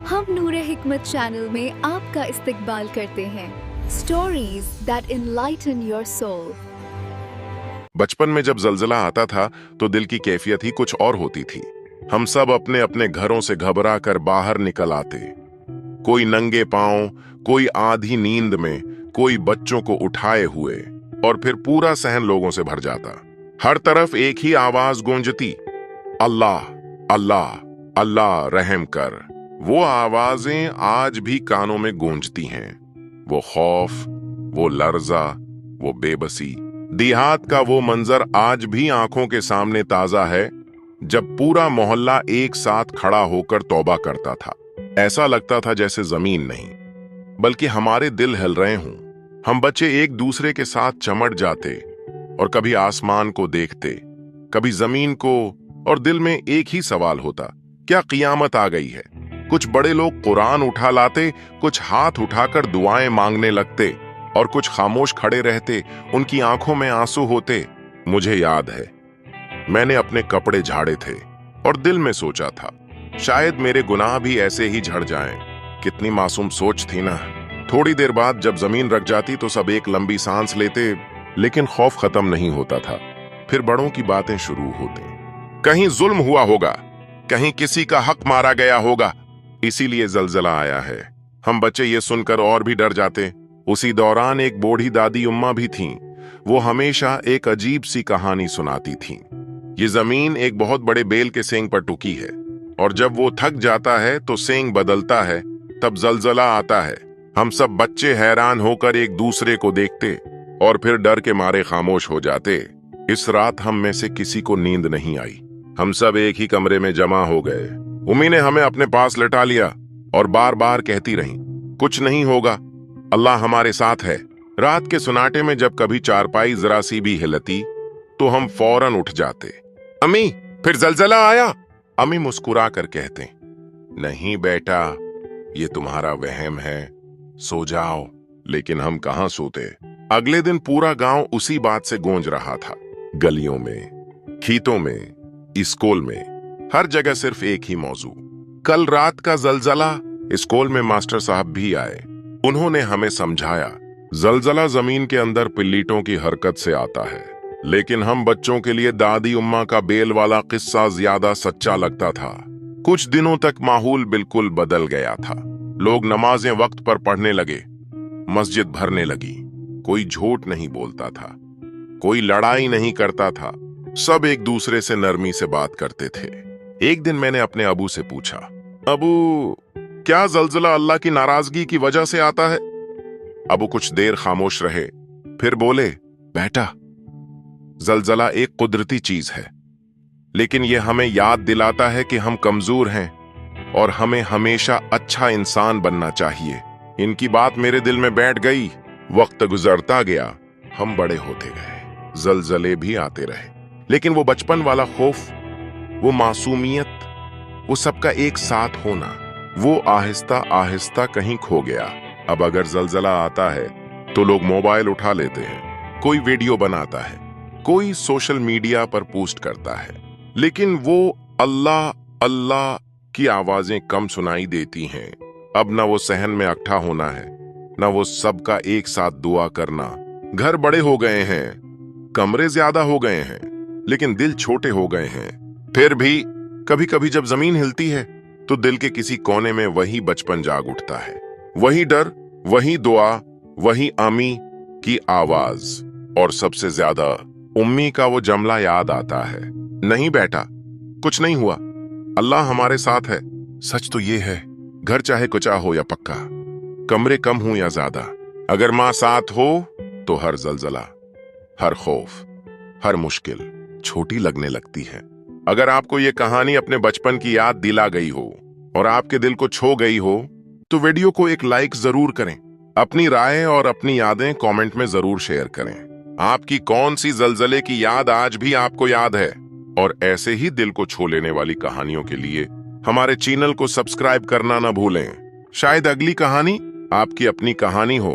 हम नूरे हिकमत चैनल में आपका इस्तकबाल करते हैं। Stories that enlighten your soul. बचपन में जब जलजला आता था तो दिल की कैफियत ही कुछ और होती थी। हम सब अपने अपने घरों से घबरा कर बाहर निकल आते, कोई नंगे पांव, कोई आधी नींद में, कोई बच्चों को उठाए हुए, और फिर पूरा सहन लोगों से भर जाता। हर तरफ एक ही आवाज गूंजती, अल्लाह अल्लाह अल्लाह रहम कर। वो आवाजें आज भी कानों में गूंजती हैं। वो खौफ, वो लर्जा, वो बेबसी। देहात का वो मंजर आज भी आंखों के सामने ताजा है, जब पूरा मोहल्ला एक साथ खड़ा होकर तौबा करता था। ऐसा लगता था जैसे जमीन नहीं बल्कि हमारे दिल हिल रहे हों। हम बच्चे एक दूसरे के साथ चमट जाते और कभी आसमान को देखते, कभी जमीन को, और दिल में एक ही सवाल होता, क्या क़ियामत आ गई है? कुछ बड़े लोग कुरान उठा लाते, कुछ हाथ उठाकर दुआएं मांगने लगते, और कुछ खामोश खड़े रहते, उनकी आंखों में आंसू होते। मुझे याद है, मैंने अपने कपड़े झाड़े थे और दिल में सोचा था, शायद मेरे गुनाह भी ऐसे ही झड़ जाएं। कितनी मासूम सोच थी ना। थोड़ी देर बाद जब जमीन रख जाती तो सब एक लंबी सांस लेते, लेकिन खौफ खत्म नहीं होता था। फिर बड़ों की बातें शुरू होती, कहीं जुल्म हुआ होगा, कहीं किसी का हक मारा गया होगा, इसीलिए जलजला आया है। हम बच्चे ये सुनकर और भी डर जाते। उसी दौरान एक बूढ़ी दादी उम्मा भी थीं। वो हमेशा एक अजीब सी कहानी सुनाती थीं। ये जमीन एक बहुत बड़े बेल के सींग पर टुकी है, और जब वो थक जाता है तो सींग बदलता है, तब जलजला आता है। हम सब बच्चे हैरान होकर एक दूसरे को देखते और फिर डर के मारे खामोश हो जाते। इस रात हम में से किसी को नींद नहीं आई। हम सब एक ही कमरे में जमा हो गए। उम्मी ने हमें अपने पास लटा लिया और बार बार कहती रही, कुछ नहीं होगा, अल्लाह हमारे साथ है। रात के सुनाटे में जब कभी चारपाई जरा सी भी हिलती तो हम फौरन उठ जाते। अम्मी, फिर जलजला आया? अम्मी मुस्कुरा कर कहते, नहीं बेटा, ये तुम्हारा वहम है, सो जाओ। लेकिन हम कहां सोते। अगले दिन पूरा गांव उसी बात से गूंज रहा था। गलियों में, खेतों में, स्कूल में, हर जगह सिर्फ एक ही मौजू, कल रात का जलजला। स्कूल में मास्टर साहब भी आए। उन्होंने हमें समझाया, जलजला जमीन के अंदर पिल्लीटों की हरकत से आता है। लेकिन हम बच्चों के लिए दादी उम्मा का बेल वाला किस्सा ज्यादा सच्चा लगता था। कुछ दिनों तक माहौल बिल्कुल बदल गया था। लोग नमाजें वक्त पर पढ़ने लगे, मस्जिद भरने लगी। कोई झूठ नहीं बोलता था, कोई लड़ाई नहीं करता था, सब एक दूसरे से नरमी से बात करते थे। एक दिन मैंने अपने अबू से पूछा, अबू, क्या जलजला अल्लाह की नाराजगी की वजह से आता है? अबू कुछ देर खामोश रहे, फिर बोले, बेटा, जलजला एक कुदरती चीज है, लेकिन यह हमें याद दिलाता है कि हम कमजोर हैं और हमें हमेशा अच्छा इंसान बनना चाहिए। इनकी बात मेरे दिल में बैठ गई। वक्त गुजरता गया, हम बड़े होते गए, जलजले भी आते रहे, लेकिन वो बचपन वाला खौफ, वो मासूमियत, वो सबका एक साथ होना, वो आहिस्ता आहिस्ता कहीं खो गया। अब अगर जलजला आता है तो लोग मोबाइल उठा लेते हैं, कोई वीडियो बनाता है, कोई सोशल मीडिया पर पोस्ट करता है, लेकिन वो अल्लाह अल्लाह की आवाजें कम सुनाई देती हैं। अब न वो सहन में अकट्ठा होना है, न वो सबका एक साथ दुआ करना। घर बड़े हो गए हैं, कमरे ज्यादा हो गए हैं, लेकिन दिल छोटे हो गए हैं। फिर भी कभी कभी जब जमीन हिलती है तो दिल के किसी कोने में वही बचपन जाग उठता है, वही डर, वही दुआ, वही अम्मी की आवाज, और सबसे ज्यादा उम्मी का वो जमला याद आता है, नहीं बेटा, कुछ नहीं हुआ, अल्लाह हमारे साथ है। सच तो ये है, घर चाहे कुचा हो या पक्का, कमरे कम हो या ज्यादा, अगर माँ साथ हो तो हर जलजला, हर खौफ, हर मुश्किल छोटी लगने लगती है। अगर आपको ये कहानी अपने बचपन की याद दिला गई हो और आपके दिल को छू गई हो तो वीडियो को एक लाइक जरूर करें। अपनी राय और अपनी यादें कमेंट में जरूर शेयर करें। आपकी कौन सी जलजले की याद आज भी आपको याद है? और ऐसे ही दिल को छू लेने वाली कहानियों के लिए हमारे चैनल को सब्सक्राइब करना ना भूलें। शायद अगली कहानी आपकी अपनी कहानी हो।